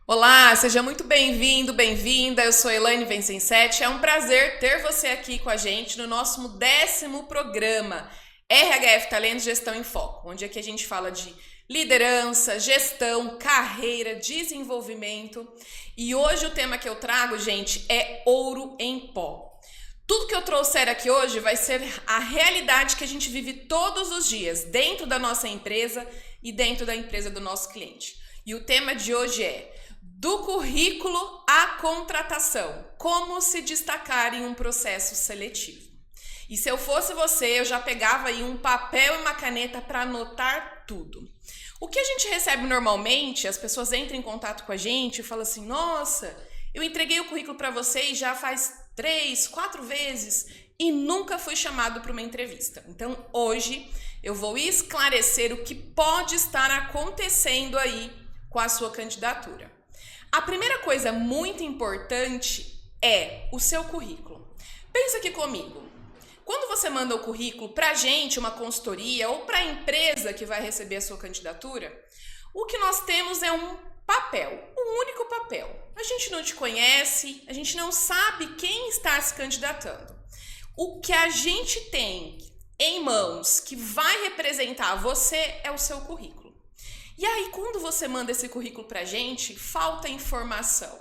Olá, seja muito bem-vindo, bem-vinda. Eu sou Elaine Vincensetti. É um prazer ter você aqui com a gente no nosso 10º programa RHF Talento Gestão em Foco, onde aqui a gente fala de liderança, gestão, carreira, desenvolvimento. E hoje o tema que eu trago, gente, é ouro em pó. Tudo que eu trouxer aqui hoje vai ser a realidade que a gente vive todos os dias, dentro da nossa empresa e dentro da empresa do nosso cliente. E o tema de hoje é do currículo à contratação, como se destacar em um processo seletivo. E se eu fosse você, eu já pegava aí um papel e uma caneta para anotar tudo. O que a gente recebe normalmente, as pessoas entram em contato com a gente e falam assim, nossa, eu entreguei o currículo para vocês já faz 3, 4 vezes e nunca fui chamado para uma entrevista. Então, hoje eu vou esclarecer o que pode estar acontecendo aí com a sua candidatura. A primeira coisa muito importante é o seu currículo. Pensa aqui comigo. Quando você manda o currículo para a gente, uma consultoria, ou para a empresa que vai receber a sua candidatura, o que nós temos é um papel, um único papel. A gente não te conhece, a gente não sabe quem está se candidatando. O que a gente tem em mãos que vai representar você é o seu currículo. E aí, quando você manda esse currículo pra gente, falta informação.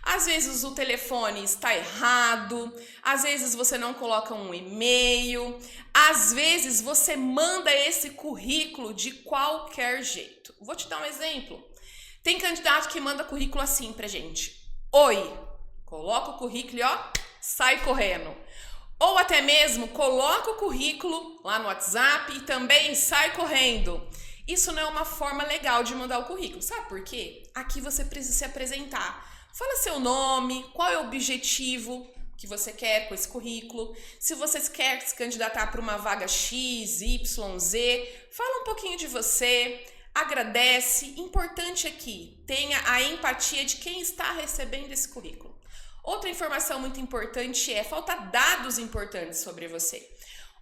Às vezes o telefone está errado, às vezes você não coloca um e-mail, às vezes você manda esse currículo de qualquer jeito. Vou te dar um exemplo. Tem candidato que manda currículo assim pra gente. Oi, coloca o currículo e sai correndo. Ou até mesmo coloca o currículo lá no WhatsApp e também sai correndo. Isso não é uma forma legal de mandar o currículo. Sabe por quê? Aqui você precisa se apresentar. Fala seu nome, qual é o objetivo que você quer com esse currículo. Se você quer se candidatar para uma vaga X, Y, Z, fala um pouquinho de você, agradece. Importante aqui, tenha a empatia de quem está recebendo esse currículo. Outra informação muito importante falta dados importantes sobre você.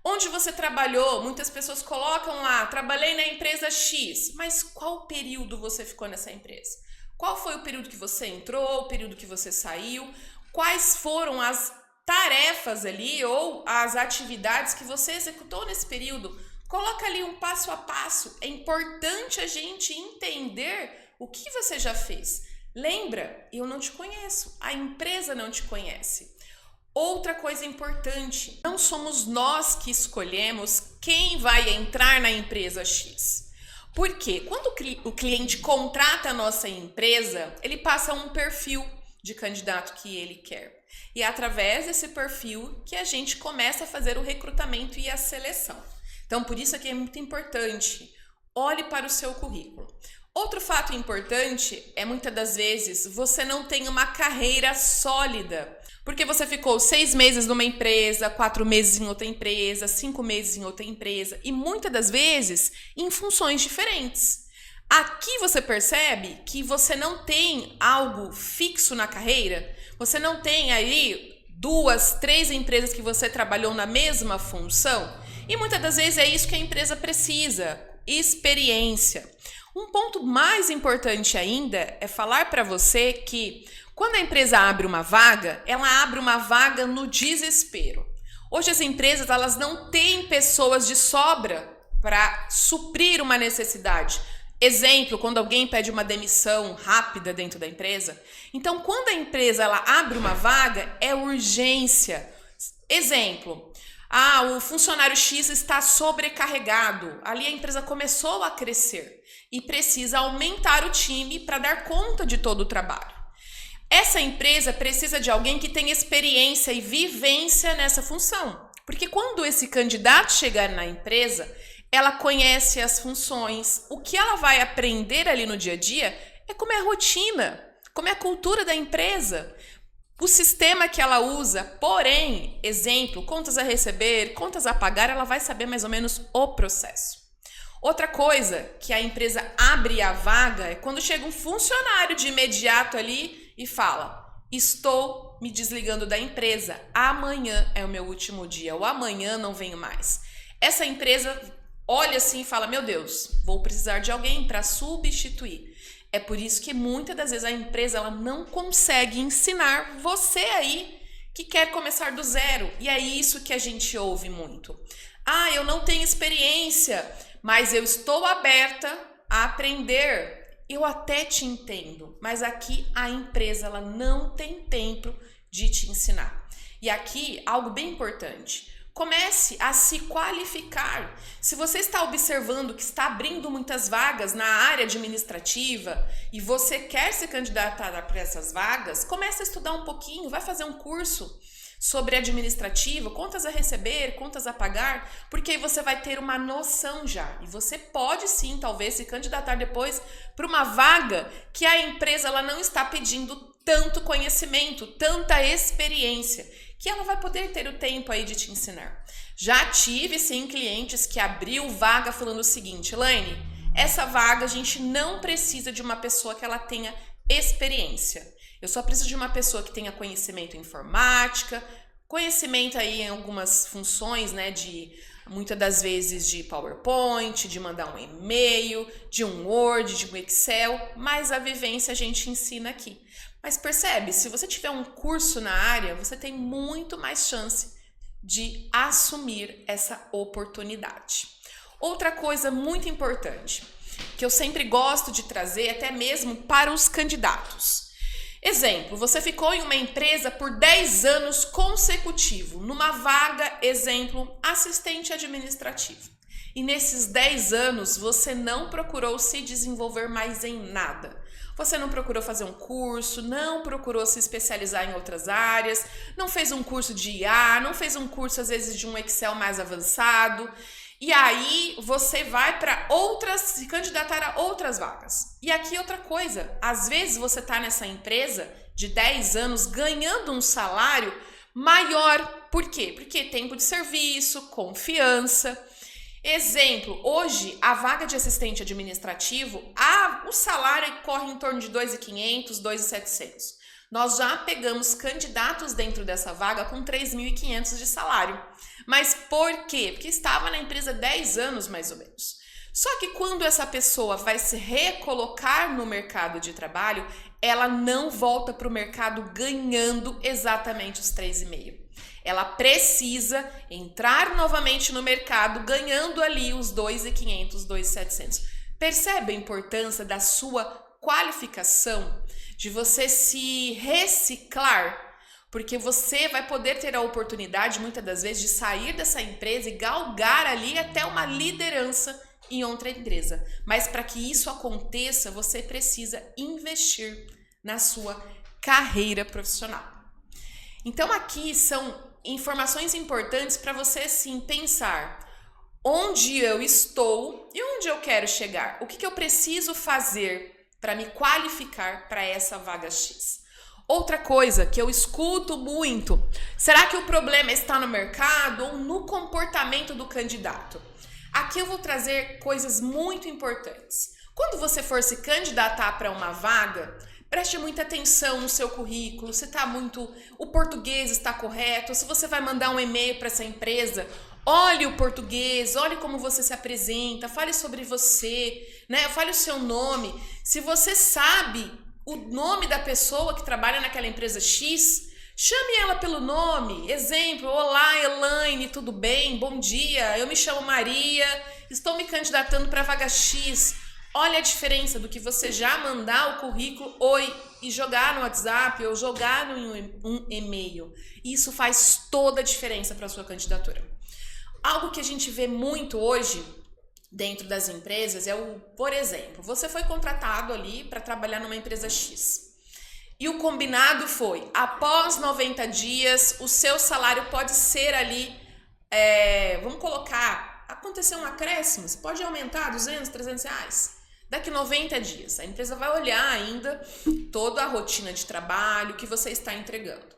Onde você trabalhou, muitas pessoas colocam lá, trabalhei na empresa X, mas qual período você ficou nessa empresa? Qual foi o período que você entrou, o período que você saiu? Quais foram as tarefas ali ou as atividades que você executou nesse período? Coloca ali um passo a passo. É importante a gente entender o que você já fez. Lembra, eu não te conheço, a empresa não te conhece. Outra coisa importante, não somos nós que escolhemos quem vai entrar na empresa X. Por quê? Quando o cliente contrata a nossa empresa, ele passa um perfil de candidato que ele quer. E é através desse perfil que a gente começa a fazer o recrutamento e a seleção. Então, por isso aqui é muito importante, olhe para o seu currículo. Outro fato importante é, muitas das vezes, você não tem uma carreira sólida. Porque você ficou 6 meses numa empresa, 4 meses em outra empresa, 5 meses em outra empresa e muitas das vezes em funções diferentes. Aqui você percebe que você não tem algo fixo na carreira, você não tem aí 2, 3 empresas que você trabalhou na mesma função e muitas das vezes é isso que a empresa precisa, experiência. Um ponto mais importante ainda é falar para você que quando a empresa abre uma vaga, ela abre uma vaga no desespero. Hoje as empresas elas não têm pessoas de sobra para suprir uma necessidade. Exemplo, quando alguém pede uma demissão rápida dentro da empresa. Então, quando a empresa ela abre uma vaga, é urgência. Exemplo, o funcionário X está sobrecarregado. Ali a empresa começou a crescer e precisa aumentar o time para dar conta de todo o trabalho. Essa empresa precisa de alguém que tenha experiência e vivência nessa função. Porque quando esse candidato chegar na empresa, ela conhece as funções. O que ela vai aprender ali no dia a dia é como é a rotina, como é a cultura da empresa, o sistema que ela usa. Porém, exemplo, contas a receber, contas a pagar, ela vai saber mais ou menos o processo. Outra coisa que a empresa abre a vaga é quando chega um funcionário de imediato ali e fala: estou me desligando da empresa, amanhã é o meu último dia, ou amanhã não venho mais. Essa empresa olha assim e fala: meu Deus, vou precisar de alguém para substituir. É por isso que muitas das vezes a empresa ela não consegue ensinar você aí que quer começar do zero. E é isso que a gente ouve muito. Ah, eu não tenho experiência, mas eu estou aberta a aprender. Eu até te entendo, mas aqui a empresa ela não tem tempo de te ensinar. E aqui, algo bem importante. Comece a se qualificar. Se você está observando que está abrindo muitas vagas na área administrativa e você quer se candidatar para essas vagas, comece a estudar um pouquinho, vai fazer um curso sobre administrativo, contas a receber, contas a pagar, porque aí você vai ter uma noção já. E você pode sim, talvez, se candidatar depois para uma vaga que a empresa ela não está pedindo tanto conhecimento, tanta experiência, que ela vai poder ter o tempo aí de te ensinar. Já tive, sim, clientes que abriu vaga falando o seguinte: Elaine, essa vaga a gente não precisa de uma pessoa que ela tenha experiência. Eu só preciso de uma pessoa que tenha conhecimento em informática, conhecimento aí em algumas funções, né, muitas das vezes de PowerPoint, de mandar um e-mail, de um Word, de um Excel, mas a vivência a gente ensina aqui. Mas percebe, se você tiver um curso na área, você tem muito mais chance de assumir essa oportunidade. Outra coisa muito importante, que eu sempre gosto de trazer, até mesmo para os candidatos. Exemplo, você ficou em uma empresa por 10 anos consecutivos, numa vaga, exemplo, assistente administrativo. E nesses 10 anos você não procurou se desenvolver mais em nada. Você não procurou fazer um curso, não procurou se especializar em outras áreas, não fez um curso de IA, não fez um curso às vezes de um Excel mais avançado. E aí você vai para se candidatar a outras vagas. E aqui outra coisa, às vezes você está nessa empresa de 10 anos ganhando um salário maior. Por quê? Porque tempo de serviço, confiança. Exemplo, hoje a vaga de assistente administrativo, o salário corre em torno de 2.500, 2.700. Nós já pegamos candidatos dentro dessa vaga com 3.500 de salário. Mas por quê? Porque estava na empresa 10 anos mais ou menos. Só que quando essa pessoa vai se recolocar no mercado de trabalho, ela não volta para o mercado ganhando exatamente os 3.500. Ela precisa entrar novamente no mercado ganhando ali os 2.500, 2.700. Percebe a importância da sua qualificação, de você se reciclar? Porque você vai poder ter a oportunidade, muitas das vezes, de sair dessa empresa e galgar ali até uma liderança em outra empresa. Mas para que isso aconteça, você precisa investir na sua carreira profissional. Então aqui são informações importantes para você sim pensar onde eu estou e onde eu quero chegar. O que eu preciso fazer para me qualificar para essa vaga X? Outra coisa que eu escuto muito, será que o problema está no mercado ou no comportamento do candidato? Aqui eu vou trazer coisas muito importantes. Quando você for se candidatar para uma vaga, preste muita atenção no seu currículo, se o português está correto, se você vai mandar um e-mail para essa empresa, olhe o português, olhe como você se apresenta, fale sobre você, né? Fale o seu nome. Se você sabe o nome da pessoa que trabalha naquela empresa X, chame ela pelo nome. Exemplo, olá Elaine, tudo bem? Bom dia, eu me chamo Maria, estou me candidatando para a vaga X. Olha a diferença do que você já mandar o currículo oi e jogar no WhatsApp ou jogar no um e-mail. Isso faz toda a diferença para a sua candidatura. Algo que a gente vê muito hoje dentro das empresas por exemplo, você foi contratado ali para trabalhar numa empresa X. E o combinado foi, após 90 dias, o seu salário pode ser ali, vamos colocar, aconteceu um acréscimo, você pode aumentar 200, 300 reais. Daqui 90 dias, a empresa vai olhar ainda toda a rotina de trabalho que você está entregando.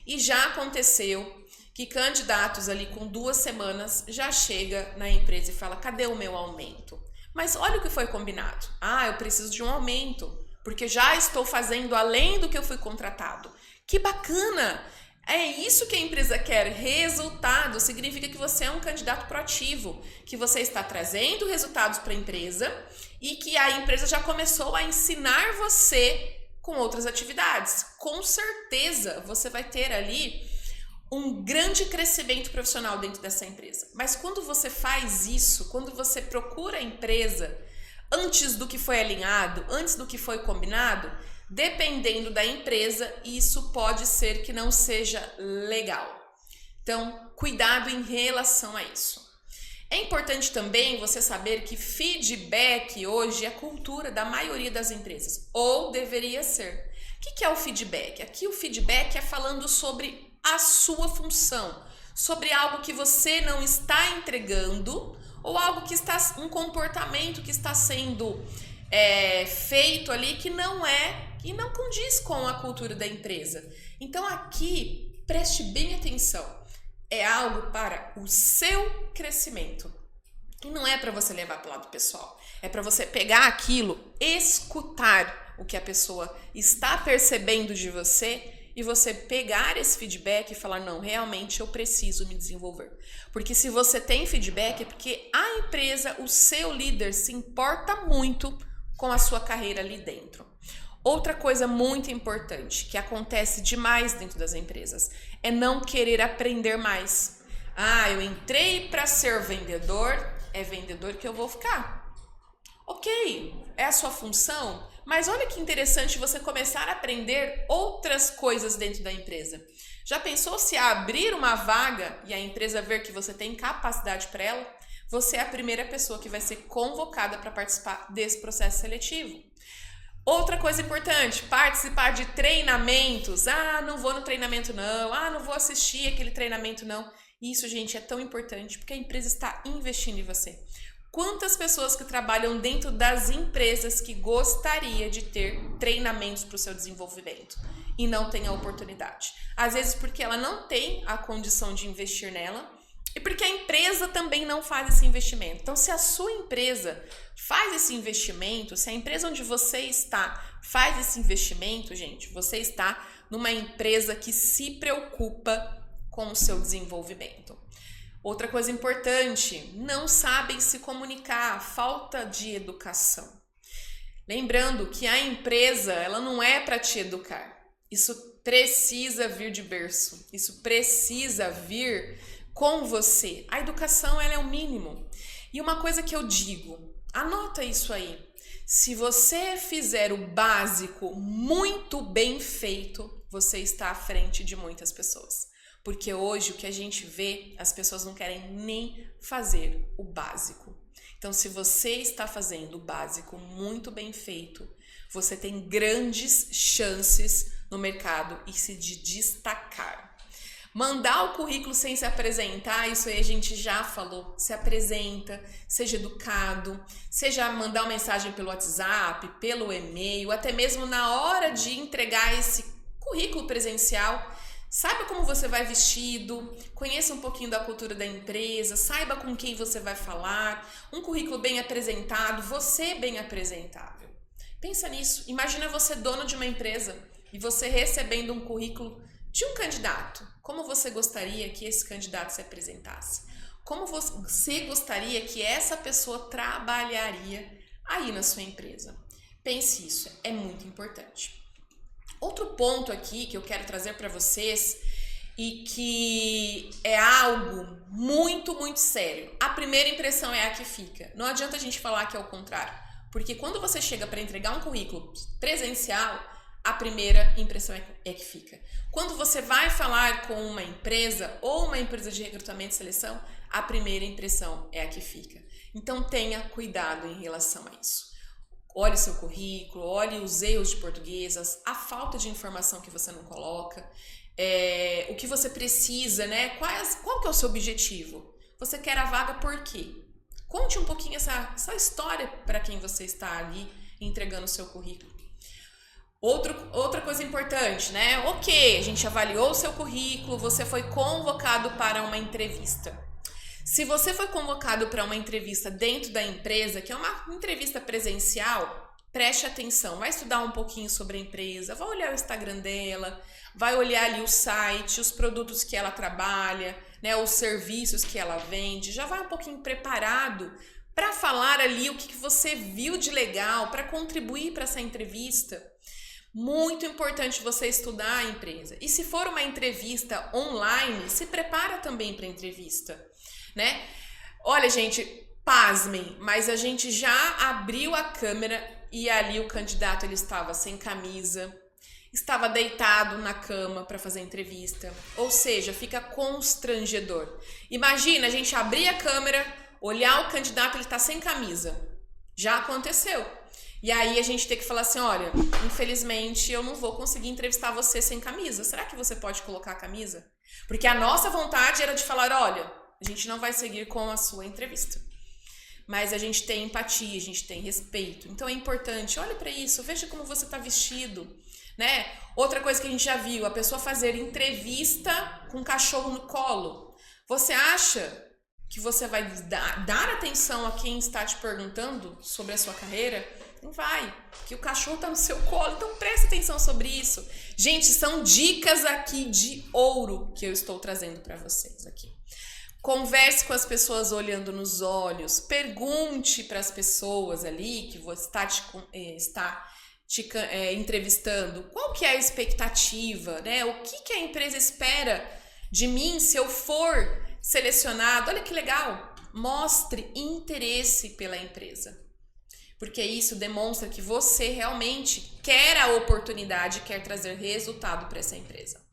E já aconteceu que candidatos ali com 2 semanas já chega na empresa e fala, cadê o meu aumento? Mas olha o que foi combinado. Eu preciso de um aumento, porque já estou fazendo além do que eu fui contratado. Que bacana! É isso que a empresa quer. Resultado significa que você é um candidato proativo, que você está trazendo resultados para a empresa e que a empresa já começou a ensinar você com outras atividades. Com certeza você vai ter ali um grande crescimento profissional dentro dessa empresa. Mas quando você faz isso, quando você procura a empresa antes do que foi alinhado, antes do que foi combinado, dependendo da empresa, isso pode ser que não seja legal. Então, cuidado em relação a isso. É importante também você saber que feedback hoje é cultura da maioria das empresas, ou deveria ser. O que é o feedback? Aqui o feedback é falando sobre a sua função, sobre algo que você não está entregando, ou algo que está, um comportamento que está sendo feito ali que não condiz com a cultura da empresa. Então aqui, preste bem atenção, é algo para o seu crescimento. E não é para você levar para o lado pessoal, é para você pegar aquilo, escutar o que a pessoa está percebendo de você e você pegar esse feedback e falar, não, realmente eu preciso me desenvolver. Porque se você tem feedback é porque a empresa, o seu líder se importa muito com a sua carreira ali dentro. Outra coisa muito importante que acontece demais dentro das empresas é não querer aprender mais. Ah, eu entrei para ser vendedor, é vendedor que eu vou ficar. Ok, é a sua função, mas olha que interessante você começar a aprender outras coisas dentro da empresa. Já pensou se abrir uma vaga e a empresa ver que você tem capacidade para ela? Você é a primeira pessoa que vai ser convocada para participar desse processo seletivo. Outra coisa importante, participar de treinamentos. Ah, não vou no treinamento não. Ah, não vou assistir aquele treinamento não. Isso, gente, é tão importante porque a empresa está investindo em você. Quantas pessoas que trabalham dentro das empresas que gostaria de ter treinamentos para o seu desenvolvimento e não tem a oportunidade? Às vezes porque ela não tem a condição de investir nela e porque a empresa também não faz esse investimento. Então, se a sua empresa faz esse investimento, se a empresa onde você está faz esse investimento, gente, você está numa empresa que se preocupa com o seu desenvolvimento. Outra coisa importante, não sabem se comunicar, falta de educação. Lembrando que a empresa, ela não é para te educar. Isso precisa vir de berço, isso precisa vir com você. A educação, ela é o mínimo. E uma coisa que eu digo, anota isso aí. Se você fizer o básico muito bem feito, você está à frente de muitas pessoas. Porque hoje o que a gente vê, as pessoas não querem nem fazer o básico. Então, se você está fazendo o básico muito bem feito, você tem grandes chances no mercado e se de destacar. Mandar o currículo sem se apresentar, isso aí a gente já falou. Se apresenta, seja educado, seja mandar uma mensagem pelo WhatsApp, pelo e-mail, até mesmo na hora de entregar esse currículo presencial. Saiba como você vai vestido, conheça um pouquinho da cultura da empresa, saiba com quem você vai falar, um currículo bem apresentado, você bem apresentável. Pensa nisso, imagina você dono de uma empresa e você recebendo um currículo de um candidato. Como você gostaria que esse candidato se apresentasse? Como você gostaria que essa pessoa trabalharia aí na sua empresa? Pense isso, é muito importante. Outro ponto aqui que eu quero trazer para vocês e que é algo muito, muito sério. A primeira impressão é a que fica. Não adianta a gente falar que é o contrário, porque quando você chega para entregar um currículo presencial, a primeira impressão é que fica. Quando você vai falar com uma empresa ou uma empresa de recrutamento e seleção, a primeira impressão é a que fica. Então tenha cuidado em relação a isso. Olhe o seu currículo, olhe os erros de português, a falta de informação que você não coloca, o que você precisa, né? Qual que é o seu objetivo? Você quer a vaga por quê? Conte um pouquinho essa história para quem você está ali entregando o seu currículo. Outra coisa importante, né? Ok, a gente avaliou o seu currículo, você foi convocado para uma entrevista. Se você foi convocado para uma entrevista dentro da empresa, que é uma entrevista presencial, preste atenção, vai estudar um pouquinho sobre a empresa, vai olhar o Instagram dela, vai olhar ali o site, os produtos que ela trabalha, né, os serviços que ela vende, já vai um pouquinho preparado para falar ali o que você viu de legal, para contribuir para essa entrevista. Muito importante você estudar a empresa. E se for uma entrevista online, se prepara também para a entrevista, né? Olha, gente, pasmem, mas a gente já abriu a câmera e ali o candidato ele estava sem camisa, estava deitado na cama para fazer a entrevista. Ou seja, fica constrangedor. Imagina a gente abrir a câmera, olhar o candidato, ele está sem camisa. Já aconteceu. E aí a gente tem que falar assim, olha, infelizmente eu não vou conseguir entrevistar você sem camisa. Será que você pode colocar a camisa? Porque a nossa vontade era de falar, olha, a gente não vai seguir com a sua entrevista. Mas a gente tem empatia, a gente tem respeito. Então é importante, olha para isso, veja como você está vestido, né? Outra coisa que a gente já viu, a pessoa fazer entrevista com um cachorro no colo. Você acha que você vai dar atenção a quem está te perguntando sobre a sua carreira? Não vai, que o cachorro tá no seu colo, então preste atenção sobre isso. Gente, são dicas aqui de ouro que eu estou trazendo para vocês aqui. Converse com as pessoas olhando nos olhos, pergunte para as pessoas ali que você está te entrevistando, qual que é a expectativa, né? O que a empresa espera de mim se eu for selecionado? Olha que legal, mostre interesse pela empresa. Porque isso demonstra que você realmente quer a oportunidade, quer trazer resultado para essa empresa.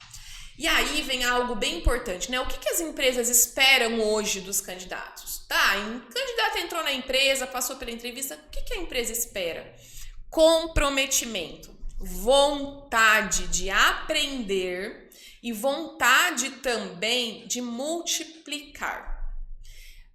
E aí vem algo bem importante, né? O que as empresas esperam hoje dos candidatos? Tá, o candidato entrou na empresa, passou pela entrevista, o que a empresa espera? Comprometimento, vontade de aprender e vontade também de multiplicar.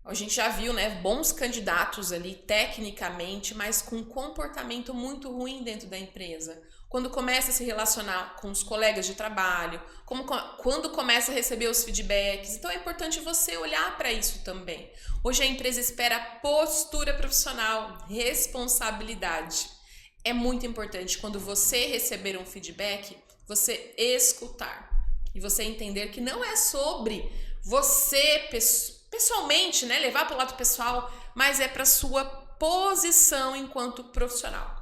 A gente já viu, né, bons candidatos ali tecnicamente, mas com um comportamento muito ruim dentro da empresa. Quando começa a se relacionar com os colegas de trabalho, quando começa a receber os feedbacks. Então é importante você olhar para isso também. Hoje a empresa espera postura profissional, responsabilidade. É muito importante quando você receber um feedback, você escutar e você entender que não é sobre você pessoalmente, né, levar para o lado pessoal, mas é para sua posição enquanto profissional.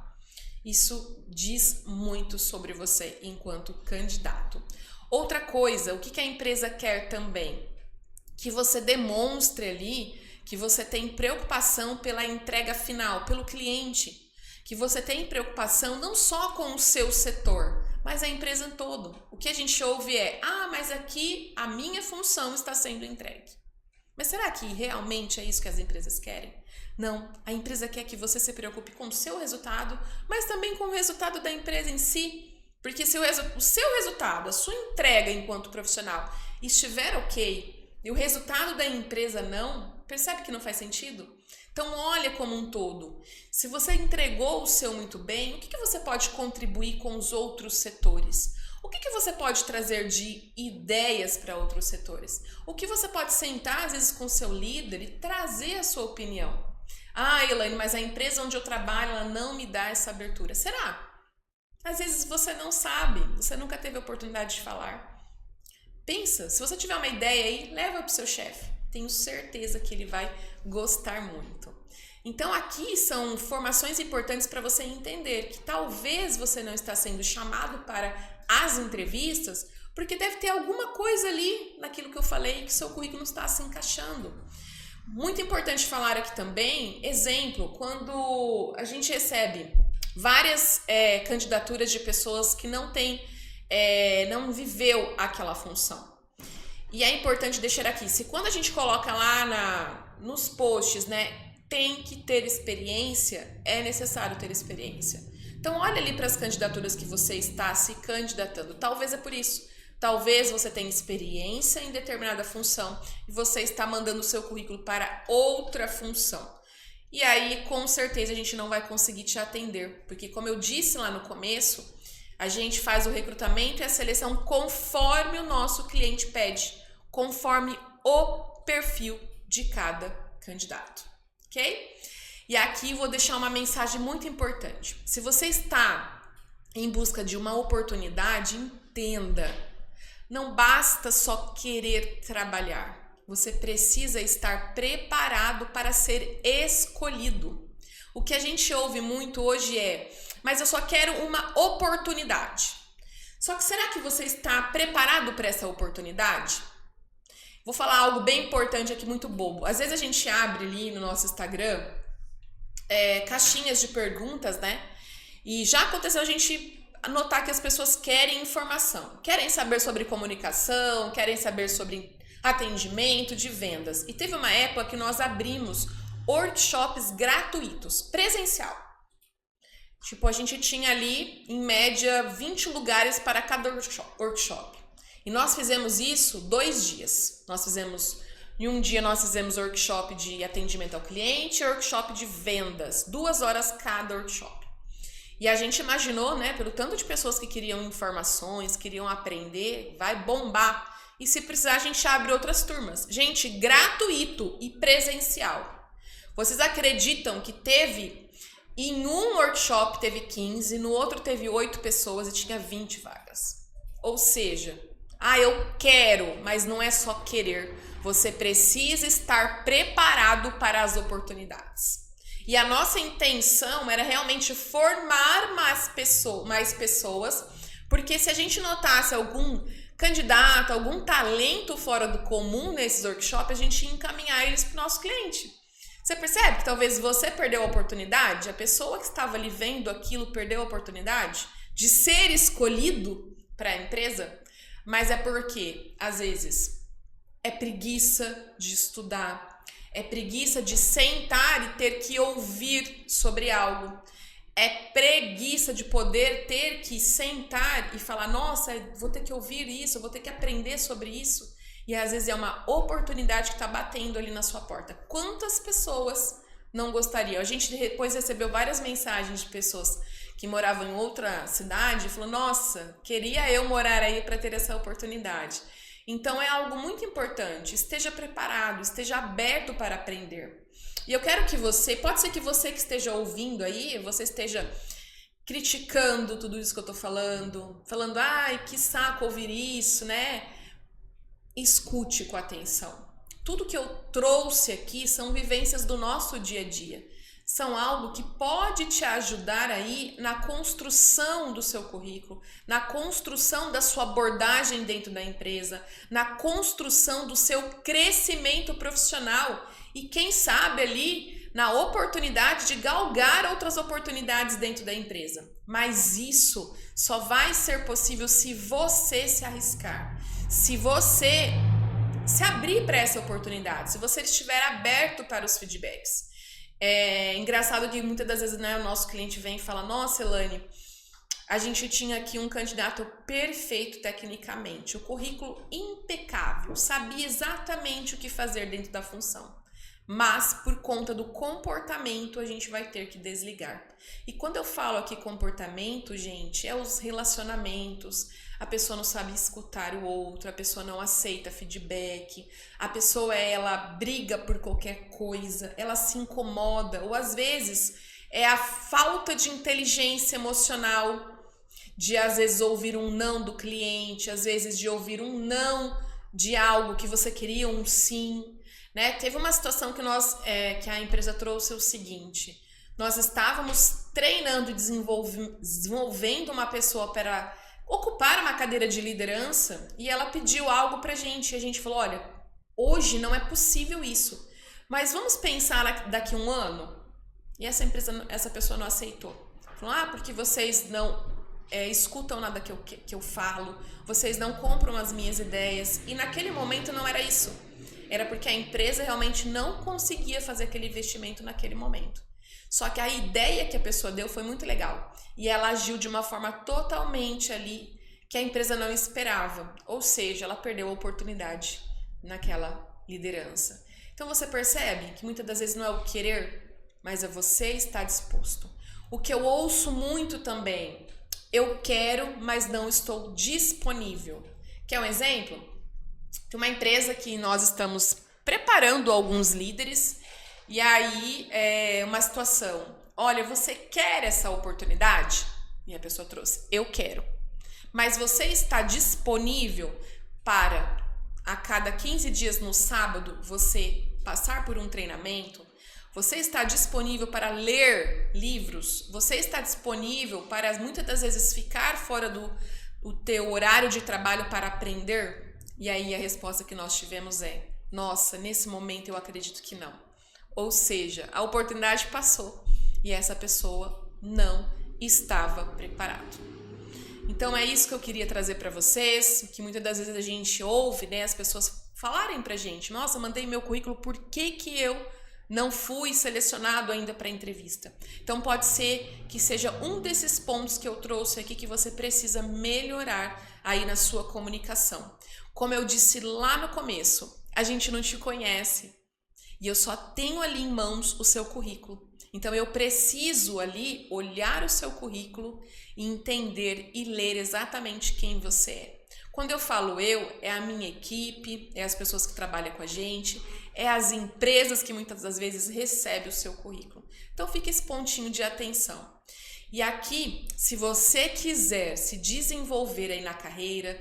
Isso diz muito sobre você enquanto candidato. Outra coisa, o que a empresa quer também? Que você demonstre ali que você tem preocupação pela entrega final, pelo cliente. Que você tem preocupação não só com o seu setor, mas a empresa todo. O que a gente ouve é, mas aqui a minha função está sendo entregue. Mas será que realmente é isso que as empresas querem? Não, a empresa quer que você se preocupe com o seu resultado, mas também com o resultado da empresa em si. Porque se o seu resultado, a sua entrega enquanto profissional estiver ok e o resultado da empresa não, percebe que não faz sentido? Então olha como um todo. Se você entregou o seu muito bem, o que você pode contribuir com os outros setores? O que você pode trazer de ideias para outros setores? O que você pode sentar, às vezes, com o seu líder e trazer a sua opinião? Elaine, mas a empresa onde eu trabalho, ela não me dá essa abertura. Será? Às vezes você não sabe, você nunca teve a oportunidade de falar. Pensa, se você tiver uma ideia aí, leva para o seu chefe. Tenho certeza que ele vai gostar muito. Então aqui são informações importantes para você entender que talvez você não está sendo chamado para as entrevistas, porque deve ter alguma coisa ali naquilo que eu falei que seu currículo não está se encaixando. Muito importante falar aqui também, exemplo, quando a gente recebe várias candidaturas de pessoas que não viveu aquela função. E é importante deixar aqui, se quando a gente coloca lá nos posts, né, tem que ter experiência, é necessário ter experiência. Então olha ali para as candidaturas que você está se candidatando, talvez é por isso. Talvez você tenha experiência em determinada função e você está mandando o seu currículo para outra função. E aí, com certeza, a gente não vai conseguir te atender, porque como eu disse lá no começo, a gente faz o recrutamento e a seleção conforme o nosso cliente pede, conforme o perfil de cada candidato, ok? E aqui vou deixar uma mensagem muito importante. Se você está em busca de uma oportunidade, entenda. Não basta só querer trabalhar. Você precisa estar preparado para ser escolhido. O que a gente ouve muito hoje é: mas eu só quero uma oportunidade. Só que será que você está preparado para essa oportunidade? Vou falar algo bem importante aqui, muito bobo. Às vezes a gente abre ali no nosso Instagram caixinhas de perguntas, né? E já aconteceu a gente notar que as pessoas querem informação. Querem saber sobre comunicação, querem saber sobre atendimento de vendas. E teve uma época que nós abrimos workshops gratuitos, presencial. Tipo, a gente tinha ali, em média, 20 lugares para cada workshop. E nós fizemos isso 2 dias. Em um dia nós fizemos workshop de atendimento ao cliente e workshop de vendas. 2 horas cada workshop. E a gente imaginou, né, pelo tanto de pessoas que queriam informações, queriam aprender, vai bombar. E se precisar, a gente abre outras turmas. Gente, gratuito e presencial. Vocês acreditam que em um workshop teve 15, no outro teve 8 pessoas e tinha 20 vagas? Ou seja, eu quero, mas não é só querer. Você precisa estar preparado para as oportunidades. E a nossa intenção era realmente formar mais pessoas, porque se a gente notasse algum candidato, algum talento fora do comum nesses workshops, a gente ia encaminhar eles para o nosso cliente. Você percebe que talvez você perdeu a oportunidade, a pessoa que estava ali vendo aquilo perdeu a oportunidade de ser escolhido para a empresa, mas é porque, às vezes, é preguiça de estudar, é preguiça de sentar e ter que ouvir sobre algo, é preguiça de poder ter que sentar e falar: nossa, vou ter que ouvir isso, vou ter que aprender sobre isso. E às vezes é uma oportunidade que está batendo ali na sua porta. Quantas pessoas não gostariam? A gente depois recebeu várias mensagens de pessoas que moravam em outra cidade e falou: nossa, queria eu morar aí para ter essa oportunidade. Então é algo muito importante. Esteja preparado, esteja aberto para aprender. E eu quero que pode ser que você que esteja ouvindo aí, você esteja criticando tudo isso que eu tô falando, ai, que saco ouvir isso, né? Escute com atenção. Tudo que eu trouxe aqui são vivências do nosso dia a dia. São algo que pode te ajudar aí na construção do seu currículo, na construção da sua abordagem dentro da empresa, na construção do seu crescimento profissional e quem sabe ali na oportunidade de galgar outras oportunidades dentro da empresa. Mas isso só vai ser possível se você se arriscar, se você se abrir para essa oportunidade, se você estiver aberto para os feedbacks. É engraçado que muitas das vezes, né, o nosso cliente vem e fala: nossa, Elaine, a gente tinha aqui um candidato perfeito tecnicamente, o currículo impecável, sabia exatamente o que fazer dentro da função, mas por conta do comportamento a gente vai ter que desligar. E quando eu falo aqui comportamento, gente, é os relacionamentos. A pessoa não sabe escutar o outro, a pessoa não aceita feedback, a pessoa ela briga por qualquer coisa, ela se incomoda, ou às vezes é a falta de inteligência emocional de às vezes ouvir um não do cliente, às vezes de ouvir um não de algo que você queria, um sim, né? Teve uma situação que a empresa trouxe o seguinte: nós estávamos treinando e desenvolvendo uma pessoa para ocupar uma cadeira de liderança e ela pediu algo pra gente. E a gente falou: olha, hoje não é possível isso, mas vamos pensar daqui a um ano? E essa pessoa não aceitou. Falou: porque vocês não escutam nada que eu falo, vocês não compram as minhas ideias. E naquele momento não era isso. Era porque a empresa realmente não conseguia fazer aquele investimento naquele momento. Só que a ideia que a pessoa deu foi muito legal. E ela agiu de uma forma totalmente ali que a empresa não esperava. Ou seja, ela perdeu a oportunidade naquela liderança. Então você percebe que muitas das vezes não é o querer, mas é você estar disposto. O que eu ouço muito também: eu quero, mas não estou disponível. Quer um exemplo? De uma empresa que nós estamos preparando alguns líderes. E aí, uma situação, olha, você quer essa oportunidade? E a pessoa trouxe, eu quero. Mas você está disponível para, a cada 15 dias no sábado, você passar por um treinamento? Você está disponível para ler livros? Você está disponível para, muitas das vezes, ficar fora do teu horário de trabalho para aprender? E aí a resposta que nós tivemos é, nossa, nesse momento eu acredito que não. Ou seja, a oportunidade passou e essa pessoa não estava preparada. Então é isso que eu queria trazer para vocês, que muitas das vezes a gente ouve, né, as pessoas falarem pra gente, nossa, mandei meu currículo, por que eu não fui selecionado ainda para a entrevista? Então pode ser que seja um desses pontos que eu trouxe aqui que você precisa melhorar aí na sua comunicação. Como eu disse lá no começo, a gente não te conhece e eu só tenho ali em mãos o seu currículo. Então eu preciso ali olhar o seu currículo e entender e ler exatamente quem você é. Quando eu falo eu, é a minha equipe, é as pessoas que trabalham com a gente, é as empresas que muitas das vezes recebem o seu currículo. Então fica esse pontinho de atenção. E aqui, se você quiser se desenvolver aí na carreira,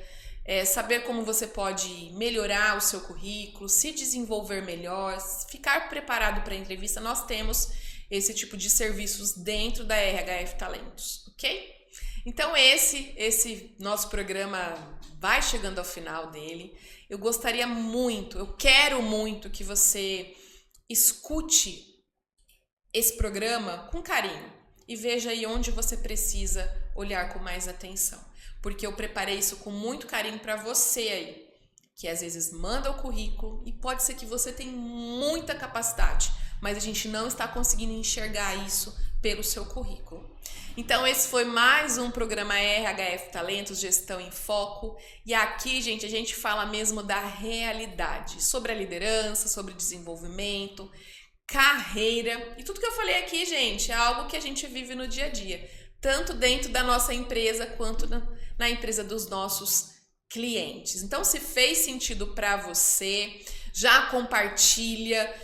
saber como você pode melhorar o seu currículo, se desenvolver melhor, ficar preparado para a entrevista, nós temos esse tipo de serviços dentro da RHF Talentos, ok? Então esse nosso programa vai chegando ao final dele. Eu gostaria muito, eu quero muito que você escute esse programa com carinho e veja aí onde você precisa olhar com mais atenção. Porque eu preparei isso com muito carinho para você aí, que às vezes manda o currículo e pode ser que você tenha muita capacidade, mas a gente não está conseguindo enxergar isso pelo seu currículo. Então esse foi mais um programa RHF Talentos, Gestão em Foco. E aqui, gente, a gente fala mesmo da realidade, sobre a liderança, sobre desenvolvimento, carreira. E tudo que eu falei aqui, gente, é algo que a gente vive no dia a dia, tanto dentro da nossa empresa quanto na empresa dos nossos clientes. Então, se fez sentido para você, já compartilha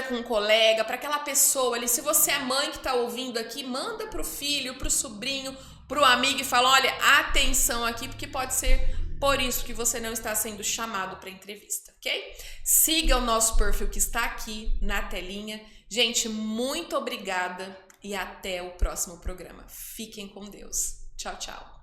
com um colega, para aquela pessoa ali. Se você é mãe que está ouvindo aqui, manda para o filho, para o sobrinho, para o amigo e fala, olha, atenção aqui, porque pode ser por isso que você não está sendo chamado para entrevista, ok? Siga o nosso perfil que está aqui na telinha. Gente, muito obrigada e até o próximo programa. Fiquem com Deus. Tchau, tchau.